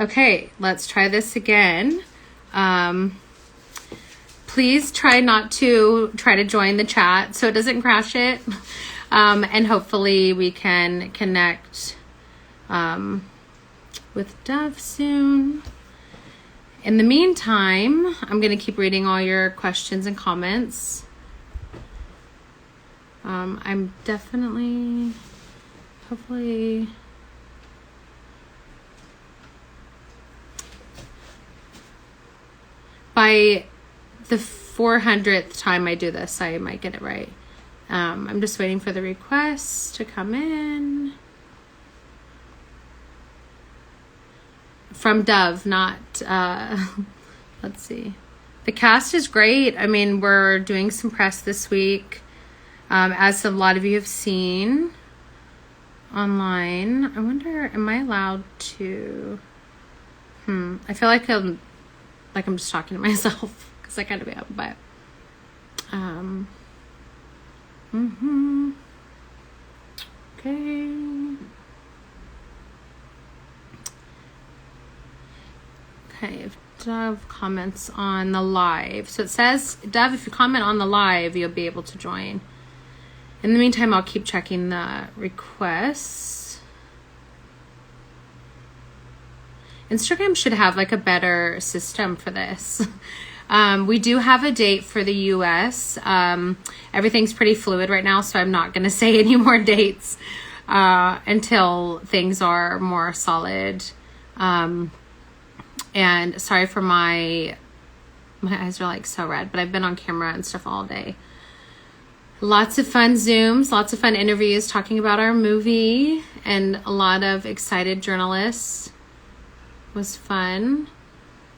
Okay, let's try this again. Please try not to try to join the chat so it doesn't crash it. And hopefully we can connect with Dove soon. In the meantime, I'm going to keep reading all your questions and comments. I'm definitely, hopefully... By the 400th time I do this, I might get it right. I'm just waiting for the requests to come in. From Dove, not, let's see. The cast is great. I mean, we're doing some press this week, as a lot of you have seen online. I wonder, am I allowed to? I feel like I'm just talking to myself because I kind of am, but okay. Okay, if Dove comments on the live. So it says, Dove, if you comment on the live, you'll be able to join. In the meantime, I'll keep checking the requests. Instagram should have like a better system for this. We do have a date for the US. Everything's pretty fluid right now, so I'm not going to say any more dates until things are more solid. And sorry for my eyes are like so red, but I've been on camera and stuff all day. Lots of fun Zooms, lots of fun interviews talking about our movie, and a lot of excited journalists. Was fun.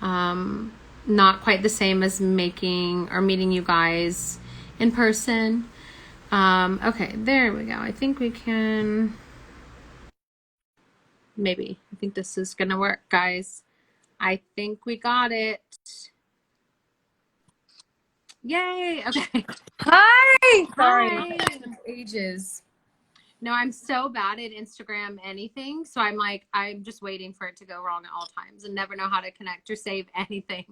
Not quite the same as meeting you guys in person. Okay, there we go. I think we can, maybe. I think this is gonna work, guys. I think we got it. Yay! Okay. Hi! Sorry. Hi. Ages. No, I'm so bad at Instagram anything, so I'm just waiting for it to go wrong at all times and never know how to connect or save anything.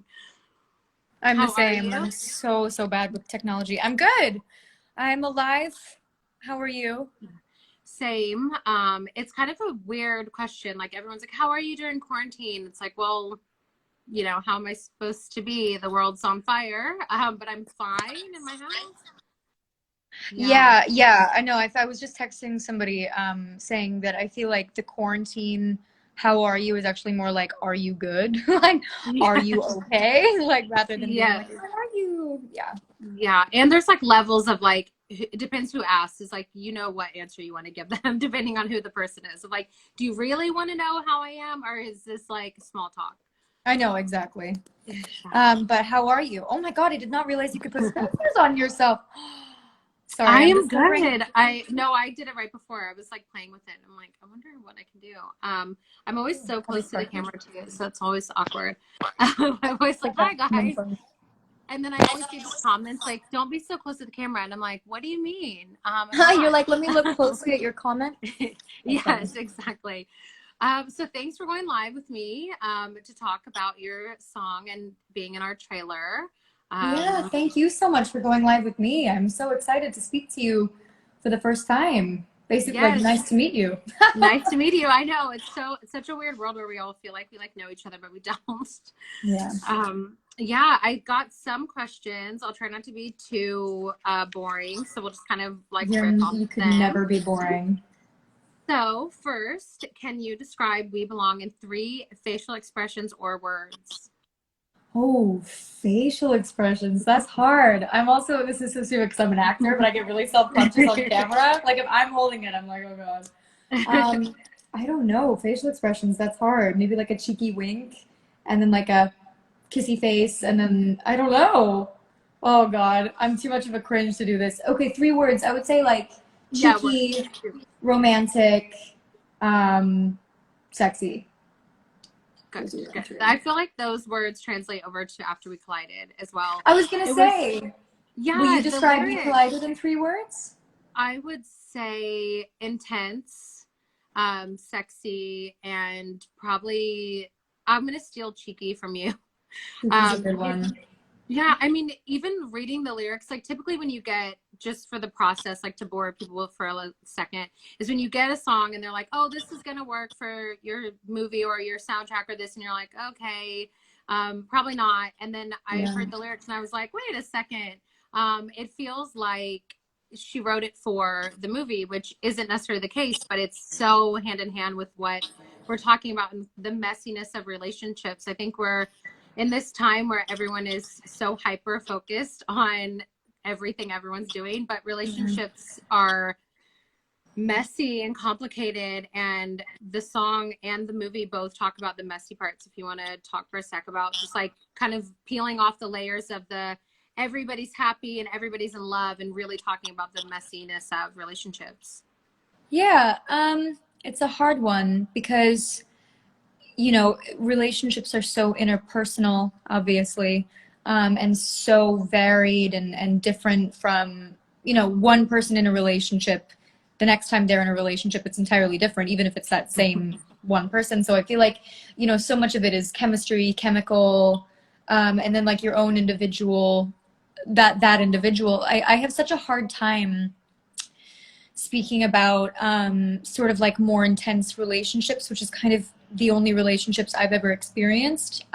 I'm the same. I'm so bad with technology. I'm good. I'm alive. How are you? Same. It's kind of a weird question. Like, everyone's like, how are you during quarantine? It's like, well, you know, how am I supposed to be? The world's on fire. But I'm fine in my house. Yeah. I know. I was just texting somebody saying that I feel like the quarantine, how are you, is actually more like, are you good? Like, are you okay? Like, rather than being like, how are you? Yeah. And there's like levels of like, it depends who asks. Is like, you know what answer you want to give them depending on who the person is. So like, do you really want to know how I am, or is this like small talk? I know, exactly. But how are you? Oh my God, I did not realize you could put stickers on yourself. Sorry, I am good. I did it right before. I was like playing with it. I'm like, I wonder what I can do. I'm always so close to the camera too, so it's always awkward. I'm always like, hi guys. And then I always get comments like, don't be so close to the camera. And I'm like, what do you mean? You're like, let me look closely at your comment. Yes, exactly. So thanks for going live with me to talk about your song and being in our trailer. Yeah, thank you so much for going live with me. I'm so excited to speak to you for the first time. Basically, yes. Like, nice to meet you. Nice to meet you. I know, it's such a weird world where we all feel like we like know each other, but we don't. Yeah. Yeah, I got some questions. I'll try not to be too boring, so we'll just kind of like riff off you could never be boring. So first, can you describe We Belong in 3 facial expressions or words? Oh, facial expressions. That's hard. I'm also, this is so stupid because I'm an actor, but I get really self-conscious on camera. Like, if I'm holding it, I'm like, oh God. I don't know. Facial expressions, that's hard. Maybe like a cheeky wink and then like a kissy face and then, I don't know. Oh God, I'm too much of a cringe to do this. Okay, 3 words. I would say like cheeky, romantic, sexy. Good. I feel like those words translate over to After We Collided as well. I was going to say, will you describe We Collided in 3 words? I would say intense, sexy, and probably I'm gonna steal cheeky from you. This is a good one. Yeah, I mean, even reading the lyrics, like typically when you get, just for the process, like to bore people for a second, is when you get a song and they're like, oh, this is gonna work for your movie or your soundtrack or this, and you're like, okay, probably not. And then I heard the lyrics and I was like, wait a second, it feels like she wrote it for the movie, which isn't necessarily the case, but it's so hand in hand with what we're talking about and the messiness of relationships. I think we're in this time where everyone is so hyper focused on everything everyone's doing, but relationships are messy and complicated, and the song and the movie both talk about the messy parts. If you want to talk for a sec about just like kind of peeling off the layers of the everybody's happy and everybody's in love, and really talking about the messiness of relationships. Yeah, it's a hard one because, you know, relationships are so interpersonal, obviously, and so varied and different from, you know, one person in a relationship. The next time they're in a relationship, it's entirely different, even if it's that same one person. So I feel like, you know, so much of it is chemistry, chemical, and then like your own individual, that individual. I have such a hard time speaking about sort of like more intense relationships, which is kind of the only relationships I've ever experienced.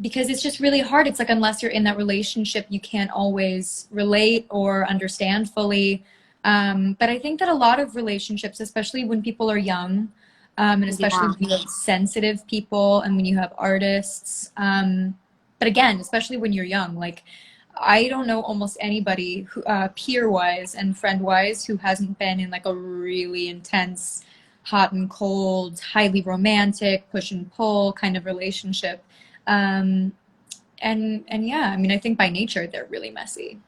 Because it's just really hard. It's like, unless you're in that relationship, you can't always relate or understand fully. But I think that a lot of relationships, especially when people are young, and especially when you have sensitive people and when you have artists, but again, especially when you're young, like, I don't know almost anybody who, peer-wise and friend-wise, who hasn't been in like a really intense, hot and cold, highly romantic, push and pull kind of relationship. And yeah, I mean, I think by nature they're really messy.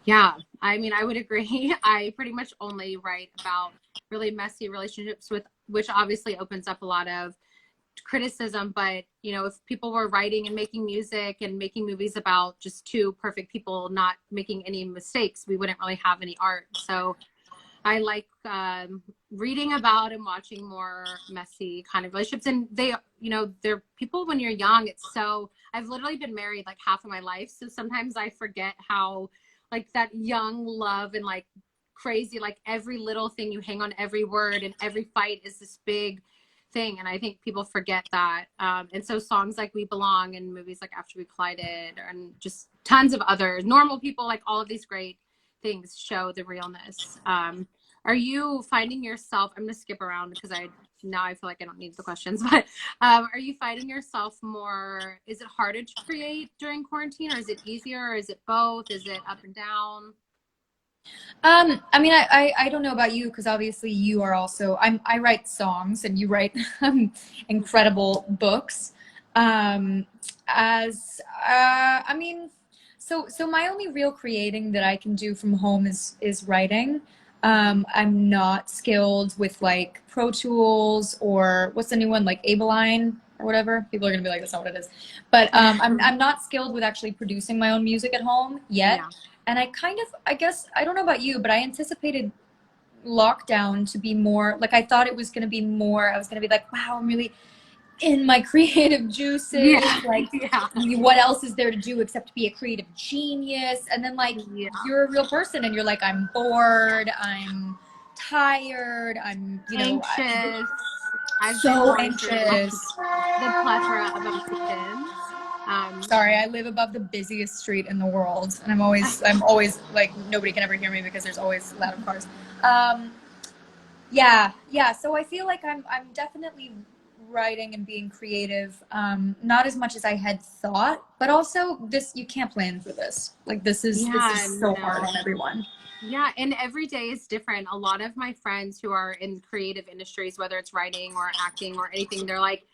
Yeah, I mean, I would agree. I pretty much only write about really messy relationships, with which obviously opens up a lot of criticism. But you know, if people were writing and making music and making movies about just two perfect people not making any mistakes, we wouldn't really have any art. So I like reading about and watching more messy kind of relationships. And they, you know, they're people when you're young. It's so, I've literally been married like half of my life. So sometimes I forget how like that young love and like crazy, like every little thing, you hang on every word, and every fight is this big thing. And I think people forget that. And so songs like We Belong and movies like After We Collided and just tons of other Normal People, like all of these great things show the realness. Are you finding yourself, I'm going to skip around because now I feel like I don't need the questions, but are you finding yourself more, is it harder to create during quarantine, or is it easier, or is it both? Is it up and down? I mean, I don't know about you, because obviously you are also, I write songs and you write incredible books. I mean, so my only real creating that I can do from home is writing. I'm not skilled with like Pro Tools, or what's the new one, like Ableton or whatever. People are gonna be like, that's not what it is. But I'm not skilled with actually producing my own music at home yet. Yeah. And I kind of, I guess, I don't know about you, but I anticipated lockdown to be more, like, I thought it was going to be more, I was going to be like, wow, I'm really in my creative juices. Yeah. Like, Yeah. what else is there to do except be a creative genius? And then, like, you're a real person and you're like, I'm bored, I'm tired, I'm, you know, Anxious. I've so been going through anxious. the plethora of emotions. Sorry, I live above the busiest street in the world, and I'm always like, nobody can ever hear me because there's always loud cars. Yeah. So I feel like I'm definitely writing and being creative. Not as much as I had thought, but also this, you can't plan for this. Like, this is so hard on everyone. Yeah, and every day is different. A lot of my friends who are in creative industries, whether it's writing or acting or anything, they're like,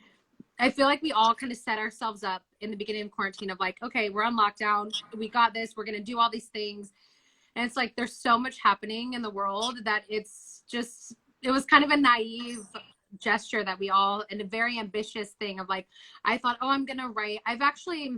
I feel like we all kind of set ourselves up in the beginning of quarantine of like, okay, we're on lockdown. We got this. We're going to do all these things. And it's like, there's so much happening in the world that it's just, it was kind of a naive gesture that we all, and a very ambitious thing of like, I thought, oh, I'm going to write. I've actually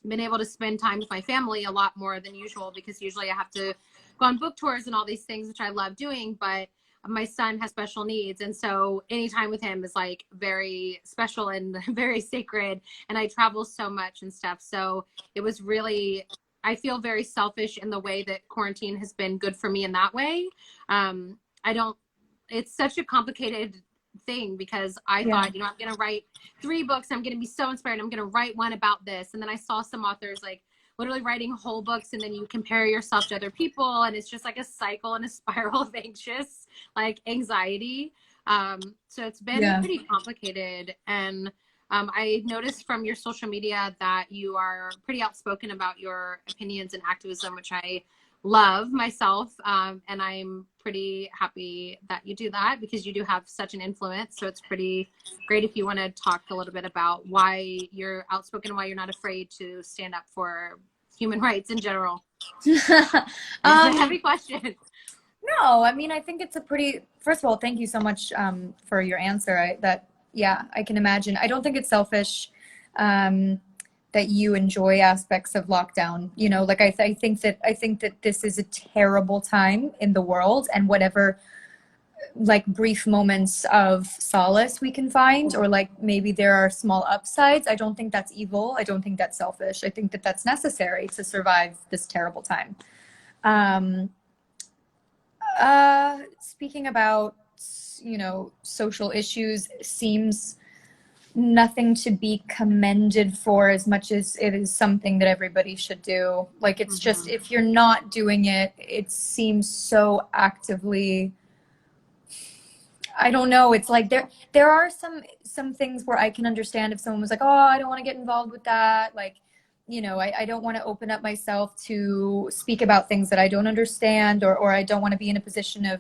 been able to spend time with my family a lot more than usual, because usually I have to go on book tours and all these things, which I love doing. But my son has special needs. And so any time with him is like very special and very sacred. And I travel so much and stuff. So it was really, I feel very selfish in the way that quarantine has been good for me in that way. I don't, it's such a complicated thing because I thought, you know, I'm going to write 3 books. I'm going to be so inspired. I'm going to write one about this. And then I saw some authors like literally writing whole books, and then you compare yourself to other people, and it's just like a cycle and a spiral of anxious, like anxiety. So it's been pretty complicated. And I noticed from your social media that you are pretty outspoken about your opinions and activism, which I love myself. And I'm pretty happy that you do that because you do have such an influence. So it's pretty great if you want to talk a little bit about why you're outspoken and why you're not afraid to stand up for human rights in general. It's a heavy question. No, I mean, I think it's a pretty, first of all, thank you so much for your answer. I can imagine. I don't think it's selfish that you enjoy aspects of lockdown. You know, like I think that this is a terrible time in the world, and whatever like brief moments of solace we can find, or like maybe there are small upsides, I don't think that's evil. I don't think that's selfish. I think that that's necessary to survive this terrible time. Speaking about, you know, social issues seems nothing to be commended for as much as it is something that everybody should do. Like, it's just, if you're not doing it, it seems so actively, I don't know. It's like there are some things where I can understand if someone was like, oh, I don't want to get involved with that. Like, you know, I don't want to open up myself to speak about things that I don't understand, or I don't want to be in a position of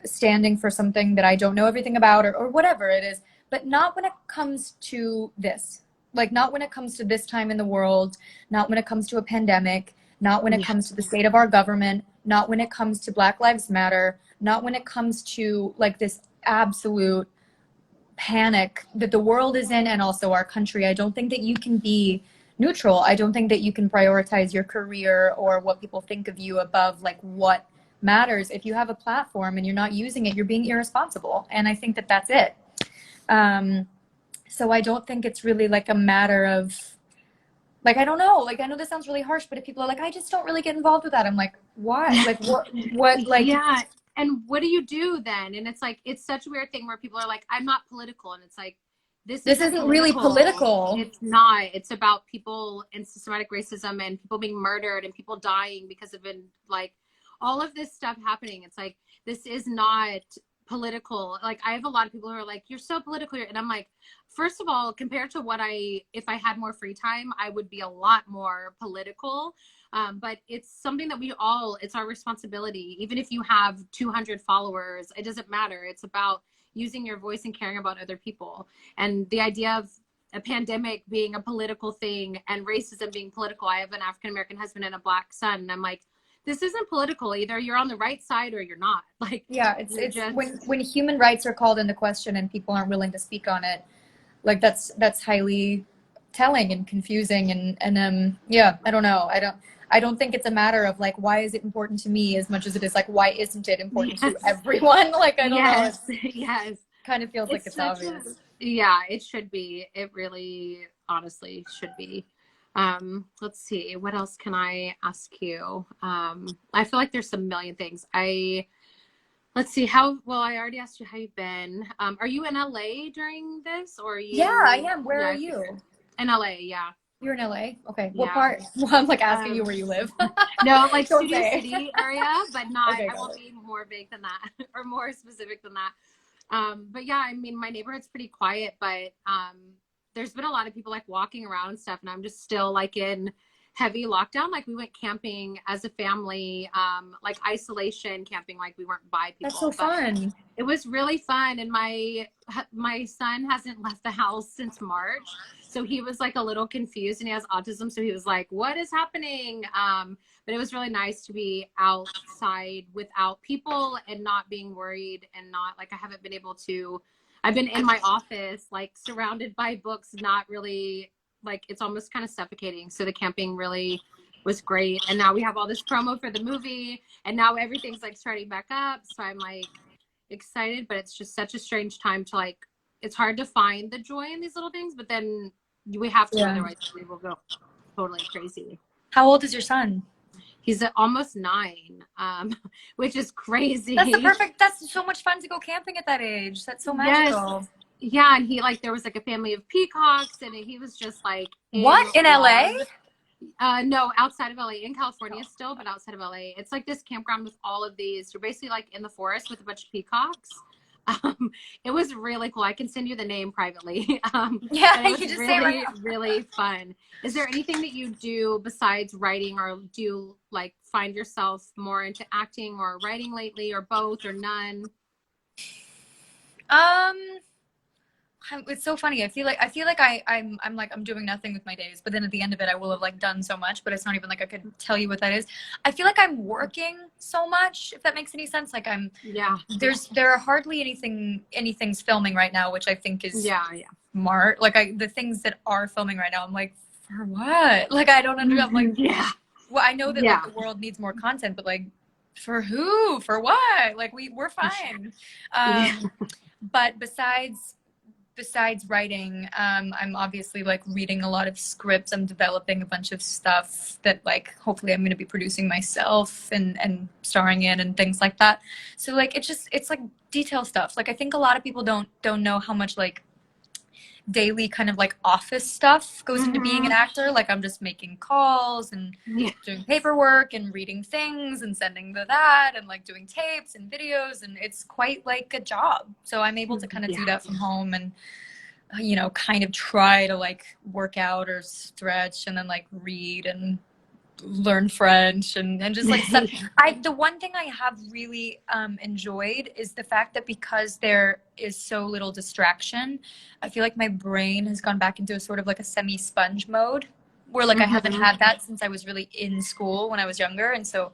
standing for something that I don't know everything about, or whatever it is. But not when it comes to this. Like, not when it comes to this time in the world, not when it comes to a pandemic, not when it comes to the state of our government, not when it comes to Black Lives Matter, not when it comes to like this absolute panic that the world is in, and also our country. I don't think that you can be neutral. I don't think that you can prioritize your career or what people think of you above like what matters. If you have a platform and you're not using it, you're being irresponsible. And I think that that's it. So I don't think it's really like a matter of like, I don't know, like, I know this sounds really harsh, but if people are like, I just don't really get involved with that, I'm like, why? Like, what, like, yeah. And what do you do then? And it's like, it's such a weird thing where people are like, I'm not political. And it's like, this isn't really political. It's not. It's about people and systematic racism and people being murdered and people dying because of like all of this stuff happening. It's like, this is not political. Like, I have a lot of people who are like, you're so political. And I'm like, first of all, compared to if I had more free time, I would be a lot more political. But it's something that it's our responsibility. Even if you have 200 followers, it doesn't matter. It's about using your voice and caring about other people. And the idea of a pandemic being a political thing and racism being political. I have an African-American husband and a Black son. And I'm like, this isn't political. Either you're on the right side or you're not. Like, yeah, it's just, when human rights are called into question and people aren't willing to speak on it, like that's highly telling and confusing. And yeah, I don't know. I don't think it's a matter of like, why is it important to me as much as it is like, why isn't it important to everyone? Like, I don't know. Yes. Kind of feels like it's obvious. Yeah, it should be. It really, honestly should be. Let's see. What else can I ask you? I feel like there's a million things. Let's see I already asked you how you've been. Are you in LA during this, or are you? Yeah, I am. Where are you? In LA, yeah. You're in LA? Okay. What part? Well, I'm like asking you where you live. No, like Studio City area, but not, okay, I won't be more vague than that or more specific than that. But yeah, I mean, my neighborhood's pretty quiet, but there's been a lot of people like walking around and stuff, and I'm just still like in heavy lockdown. Like, we went camping as a family, like isolation camping, like we weren't by people. That's so fun. It was really fun. And my son hasn't left the house since March. So he was like a little confused, and he has autism. So he was like, what is happening? But it was really nice to be outside without people and not being worried, and not like, I haven't been able to, I've been in my office, like surrounded by books, not really, like, it's almost kind of suffocating. So the camping really was great. And now we have all this promo for the movie, and now everything's like starting back up. So I'm like, excited, but it's just such a strange time to like, it's hard to find the joy in these little things, but then we have to, otherwise we will go totally crazy. How old is your son? He's almost 9, which is crazy. That's so much fun to go camping at that age. That's so magical. Yes. Yeah, and he like, there was like a family of peacocks, and he was just like, what, in LA? No, outside of LA, in California still, but outside of LA. It's like this campground with all of these. You're basically like in the forest with a bunch of peacocks. It was really cool. I can send you the name privately. Yeah, you just really, really fun. Is there anything that you do besides writing, or do you like find yourself more into acting or writing lately, or both, or none? It's so funny. I feel like I'm doing nothing with my days, but then at the end of it, I will have like done so much, but it's not even like I could tell you what that is. I feel like I'm working so much, if that makes any sense. Like there are hardly anything's filming right now, which I think is smart. Like the things that are filming right now, I'm like, for what? Like, I don't understand. I'm like, well, I know that like the world needs more content, but like, for who? For what? Like we're fine. But besides writing, I'm obviously like reading a lot of scripts. I'm developing a bunch of stuff that like hopefully I'm going to be producing myself and starring in and things like that. So like it's like detail stuff. Like I think a lot of people don't know how much like daily kind of like office stuff goes into being an actor. Like I'm just making calls and doing paperwork and reading things and sending that and like doing tapes and videos, and it's quite like a job. So I'm able to kind of do that from home and you know kind of try to like work out or stretch and then like read and learn French and just like stuff. The one thing I have really enjoyed is the fact that because there is so little distraction, I feel like my brain has gone back into a sort of like a semi-sponge mode where like I haven't had that since I was really in school when I was younger. And so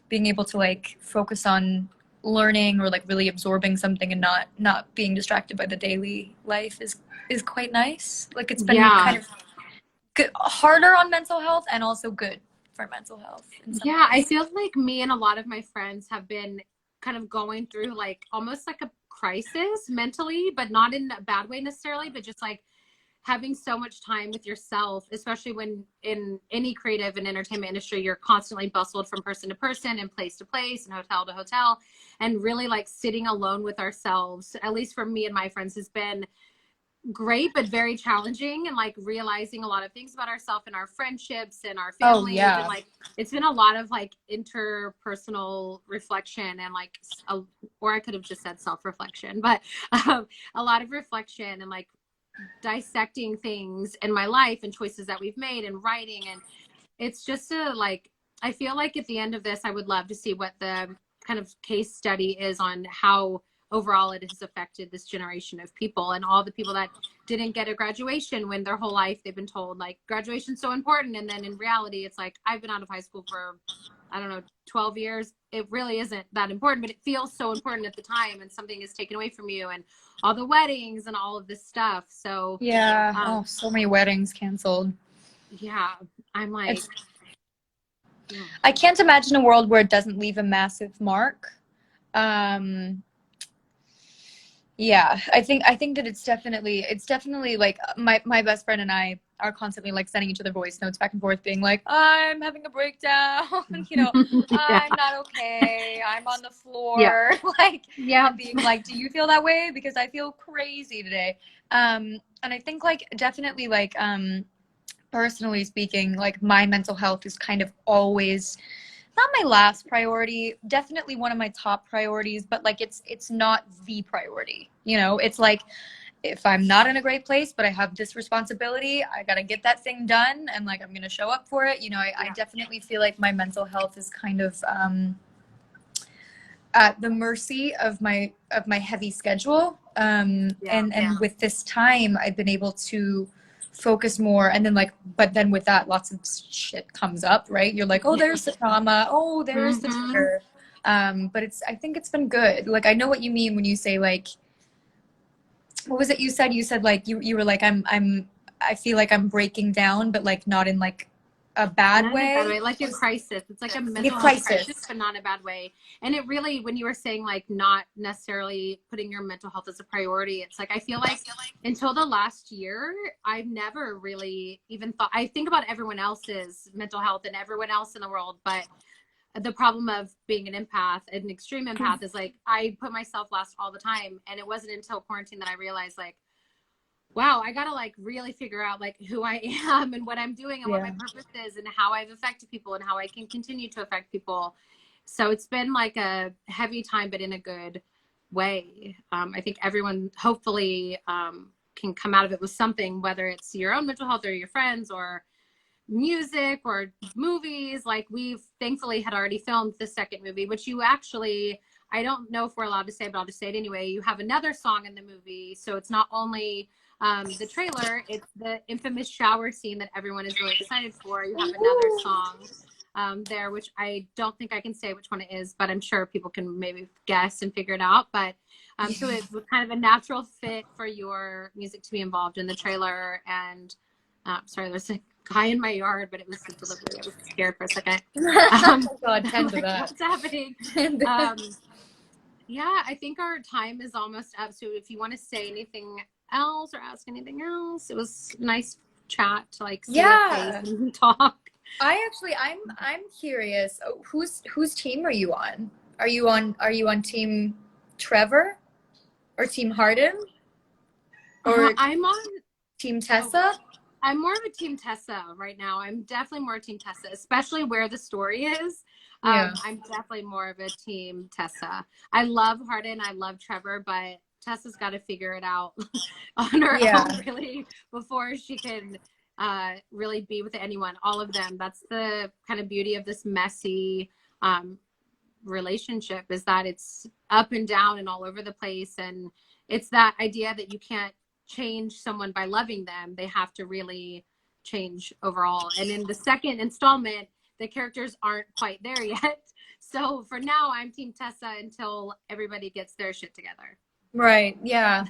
being able to like focus on learning or like really absorbing something and not being distracted by the daily life is quite nice. Like it's been kind of good, harder on mental health and also good for mental health. Yeah, I feel like me and a lot of my friends have been kind of going through like almost like a crisis mentally, but not in a bad way necessarily, but just like having so much time with yourself, especially when in any creative and entertainment industry, you're constantly bustled from person to person and place to place and hotel to hotel, and really like sitting alone with ourselves, at least for me and my friends, has been great but very challenging, and like realizing a lot of things about ourselves and our friendships and our families. And like it's been a lot of like interpersonal reflection and like or I could have just said self-reflection, but a lot of reflection and like dissecting things in my life and choices that we've made and writing. And it's just like I feel like at the end of this I would love to see what the kind of case study is on how overall it has affected this generation of people, and all the people that didn't get a graduation when their whole life they've been told like graduation's so important, and then in reality it's like I've been out of high school for I don't know 12 years, it really isn't that important, but it feels so important at the time, and something is taken away from you, and all the weddings and all of this stuff. So so many weddings canceled. I'm like I can't imagine a world where it doesn't leave a massive mark. I think that it's definitely like my best friend and I are constantly like sending each other voice notes back and forth being like, I'm having a breakdown, you know, I'm not okay, I'm on the floor, being like, do you feel that way? Because I feel crazy today. And I think like definitely like personally speaking, like my mental health is kind of always not my last priority, definitely one of my top priorities, but like it's not the priority, you know. It's like if I'm not in a great place but I have this responsibility, I gotta get that thing done, and like I'm gonna show up for it, you know. I definitely feel like my mental health is kind of at the mercy of my heavy schedule, and with this time I've been able to focus more, and then like but then with that lots of shit comes up, right? You're like, oh, there's the trauma, oh, there's the trigger, but I think it's been good. Like I know what you mean when you say like, what was it you said like you were like I feel like I'm breaking down, but like not in like a bad not way. in a bad way, like a crisis. It's like a mental health crisis, but not in a bad way. And it really, when you were saying like not necessarily putting your mental health as a priority, it's like I feel like until the last year, I've never really even thought. I think about everyone else's mental health and everyone else in the world, but the problem of being an empath, an extreme empath, is like I put myself last all the time. And it wasn't until quarantine that I realized like, wow, I gotta like really figure out like who I am and what I'm doing and what my purpose is and how I've affected people and how I can continue to affect people. So it's been like a heavy time, but in a good way. I think everyone hopefully can come out of it with something, whether it's your own mental health or your friends or music or movies. Like we've thankfully had already filmed the second movie, which you actually, I don't know if we're allowed to say, but I'll just say it anyway. You have another song in the movie. So it's not only the trailer, it's the infamous shower scene that everyone is really excited for. You have another song there, which I don't think I can say which one it is, but I'm sure people can maybe guess and figure it out. But so it was kind of a natural fit for your music to be involved in the trailer. And sorry, there's a guy in my yard, but it was the delivery. I was scared for a second. God, tend to like, that. what's happening? Yeah, I think our time is almost up. So if you want to say anything else or ask anything else, it was nice chat to like see your face and talk. I'm curious. Whose team are you on? Are you on team Trevor or team Harden? Or I'm on team Tessa? I'm more of a team Tessa right now. I'm definitely more team Tessa, especially where the story is. I'm definitely more of a team Tessa. I love Harden. I love Trevor, but Tessa's got to figure it out on her own really before she can really be with anyone. All of them. That's the kind of beauty of this messy relationship, is that it's up and down and all over the place. And it's that idea that you can't change someone by loving them. They have to really change overall. And in the second installment, the characters aren't quite there yet. So for now, I'm team Tessa until everybody gets their shit together. Right. Yeah.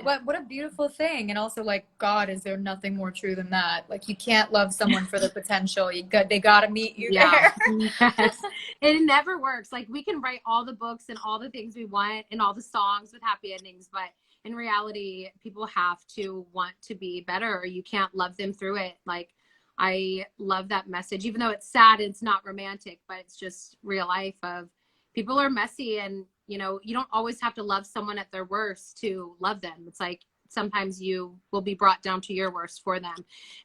What a beautiful thing. And also, like, God, is there nothing more true than that? Like, you can't love someone for the potential. They gotta meet you there. Yes. It never works. Like, we can write all the books and all the things we want and all the songs with happy endings, but in reality, people have to want to be better, or you can't love them through it. Like, I love that message, even though it's sad, it's not romantic, but it's just real life of people are messy. And, you know, you don't always have to love someone at their worst to love them. It's like, sometimes you will be brought down to your worst for them.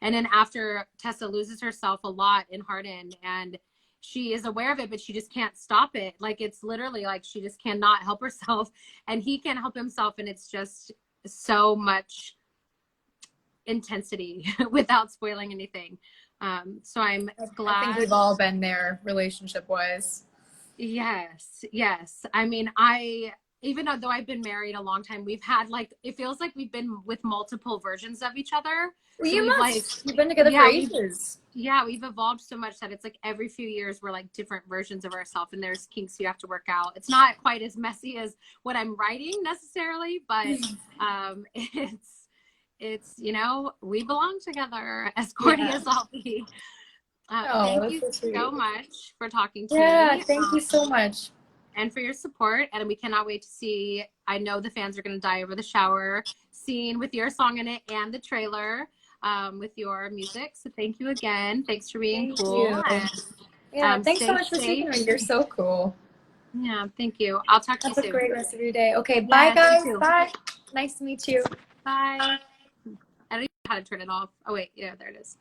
And then after Tessa loses herself a lot in Harden, and she is aware of it, but she just can't stop it. Like, it's literally like she just cannot help herself, and he can't help himself. And it's just so much intensity without spoiling anything. So I'm glad. I think we've all been there relationship wise. Yes. I mean, even though I've been married a long time, we've had like, it feels like we've been with multiple versions of each other. Well, so you've been together for ages. We've evolved so much that it's like every few years we're like different versions of ourselves, and there's kinks you have to work out. It's not quite as messy as what I'm writing necessarily, but it's you know, we belong together, as corny as I'll be. Thank you so much for talking to me. Yeah, thank you so much. And for your support. And we cannot wait to see, I know the fans are going to die over the shower scene with your song in it and the trailer with your music. So thank you again. Thanks for being cool. And, thanks so much for speaking to me. You're so cool. Yeah, thank you. I'll talk to you soon. Have a great rest of your day. Okay, bye guys. Bye. Nice to meet you. Bye. I don't even know how to turn it off. Oh wait, yeah, there it is.